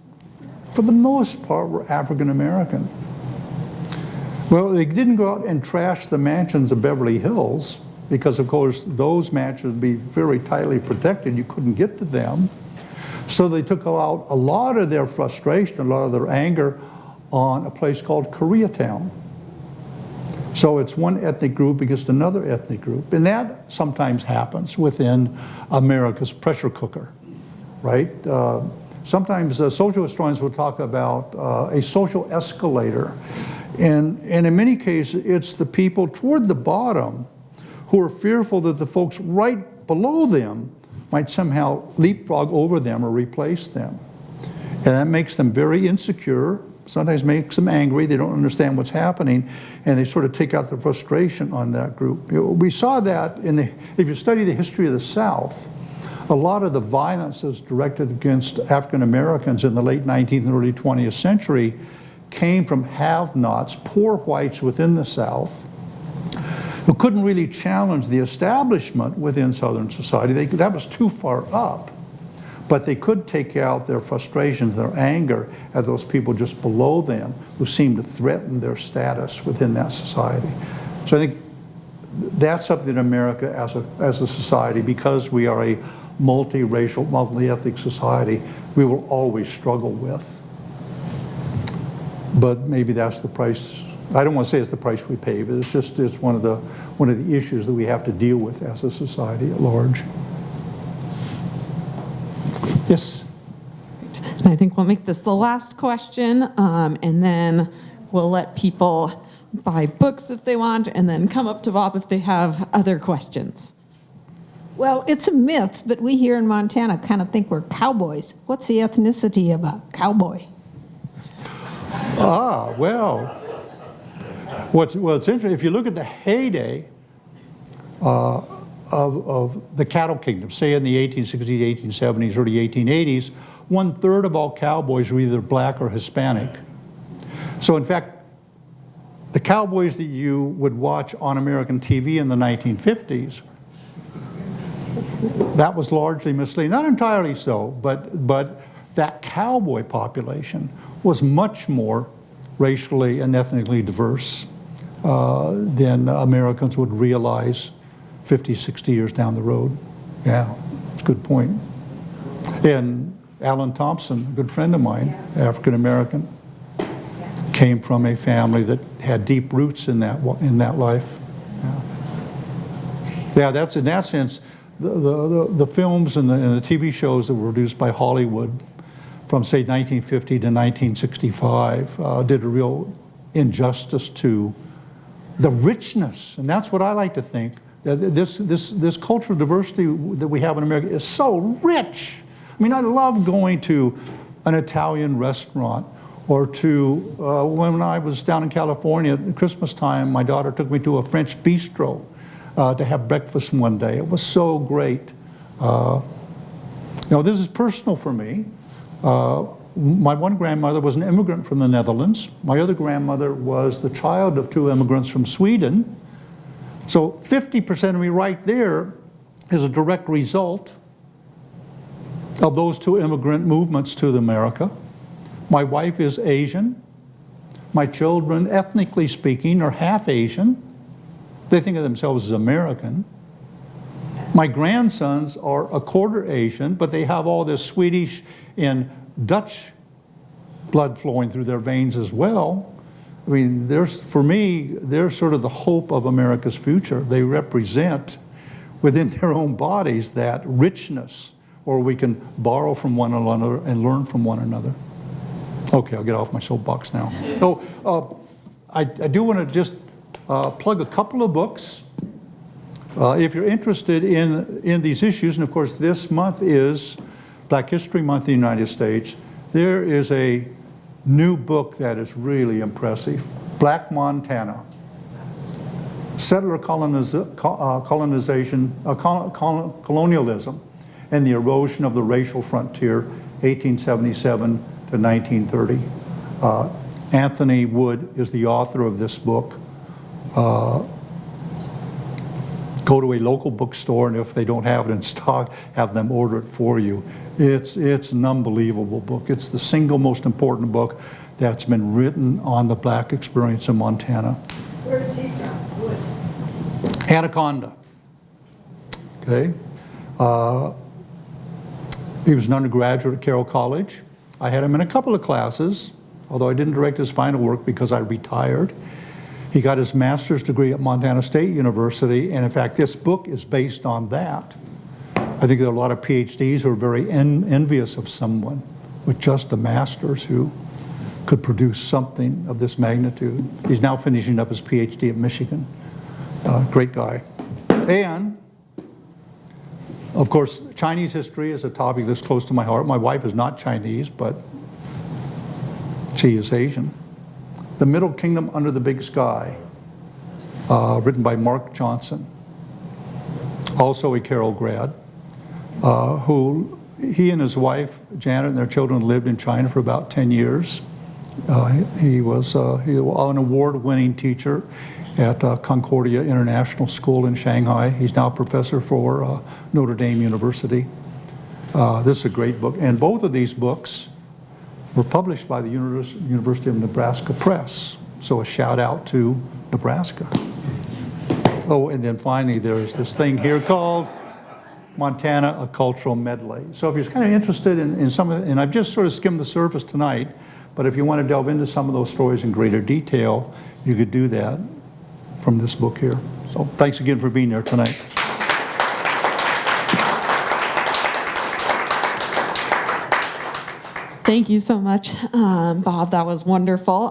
for the most part, were African American. Well, they didn't go out and trash the mansions of Beverly Hills because, of course, those mansions would be very tightly protected. You couldn't get to them. So they took out a lot of their frustration, a lot of their anger on a place called Koreatown. So it's one ethnic group against another ethnic group. And that sometimes happens within America's pressure cooker, right? Sometimes social historians will talk about a social escalator. And in many cases, it's the people toward the bottom who are fearful that the folks right below them might somehow leapfrog over them or replace them. And that makes them very insecure, sometimes makes them angry, they don't understand what's happening, and they sort of take out their frustration on that group. You know, we saw that if you study the history of the South, a lot of the violence that's directed against African Americans in the late 19th and early 20th century came from have-nots, poor whites within the South, who couldn't really challenge the establishment within Southern society. That was too far up. But they could take out their frustrations, their anger at those people just below them who seemed to threaten their status within that society. So I think that's something in America as a society, because we are a multiracial, multi-ethnic society, we will always struggle with. But maybe that's the price. I don't want to say it's the price we pay, but it's one of the issues that we have to deal with as a society at large. Yes. And I think we'll make this the last question, and then we'll let people buy books if they want, and then come up to Bob if they have other questions. Well, it's a myth, but we here in Montana kind of think we're cowboys. What's the ethnicity of a cowboy? Well, what's interesting, if you look at the heyday of the cattle kingdom, say in the 1860s, 1870s, early 1880s, 1/3 of all cowboys were either black or Hispanic. So in fact, the cowboys that you would watch on American TV in the 1950s, that was largely misleading. Not entirely so, but that cowboy population was much more racially and ethnically diverse than Americans would realize 50, 60 years down the road. Yeah, it's a good point. And Alan Thompson, a good friend of mine, African American, came from a family that had deep roots in that life. Yeah, that's in that sense, the films and the TV shows that were produced by Hollywood from say 1950 to 1965 did a real injustice to the richness, and that's what I like to think. That this cultural diversity that we have in America is so rich. I mean, I love going to an Italian restaurant, or to, when I was down in California at Christmas time, my daughter took me to a French bistro to have breakfast one day. It was so great. This is personal for me. My one grandmother was an immigrant from the Netherlands. My other grandmother was the child of 2 immigrants from Sweden. So 50% of me right there is a direct result of those 2 immigrant movements to America. My wife is Asian. My children, ethnically speaking, are half Asian. They think of themselves as American. My grandsons are a quarter Asian, but they have all this Swedish and Dutch blood flowing through their veins as well. I mean, for me, they're sort of the hope of America's future. They represent within their own bodies that richness, or we can borrow from one another and learn from one another. Okay, I'll get off my soapbox now. I do want to just plug a couple of books. If you're interested in these issues, and of course this month is Black History Month in the United States, there is a new book that is really impressive. Black Montana, Settler Colonization, Colonialism, and the Erosion of the Racial Frontier, 1877 to 1930. Anthony Wood is the author of this book. Go to a local bookstore, and if they don't have it in stock, have them order it for you. It's an unbelievable book. It's the single most important book that's been written on the black experience in Montana. Where's he from? Wood. Anaconda. Okay. He was an undergraduate at Carroll College. I had him in a couple of classes, although I didn't direct his final work because I retired. He got his master's degree at Montana State University, and in fact, this book is based on that. I think there are a lot of PhDs who are very envious of someone with just a master's who could produce something of this magnitude. He's now finishing up his PhD at Michigan. Great guy. And, of course, Chinese history is a topic that's close to my heart. My wife is not Chinese, but she is Asian. The Middle Kingdom Under the Big Sky, written by Mark Johnson, also a Carroll grad, who he and his wife, Janet, and their children lived in China for about 10 years. He was an award-winning teacher at Concordia International School in Shanghai. He's now a professor for Notre Dame University. This is a great book, and both of these books were published by the University of Nebraska Press, so a shout out to Nebraska. Oh, and then finally there's this thing here called Montana, a Cultural Medley. So if you're kind of interested in some of it, and I've just sort of skimmed the surface tonight, but if you want to delve into some of those stories in greater detail, you could do that from this book here. So thanks again for being there tonight. Thank you so much, Bob. That was wonderful.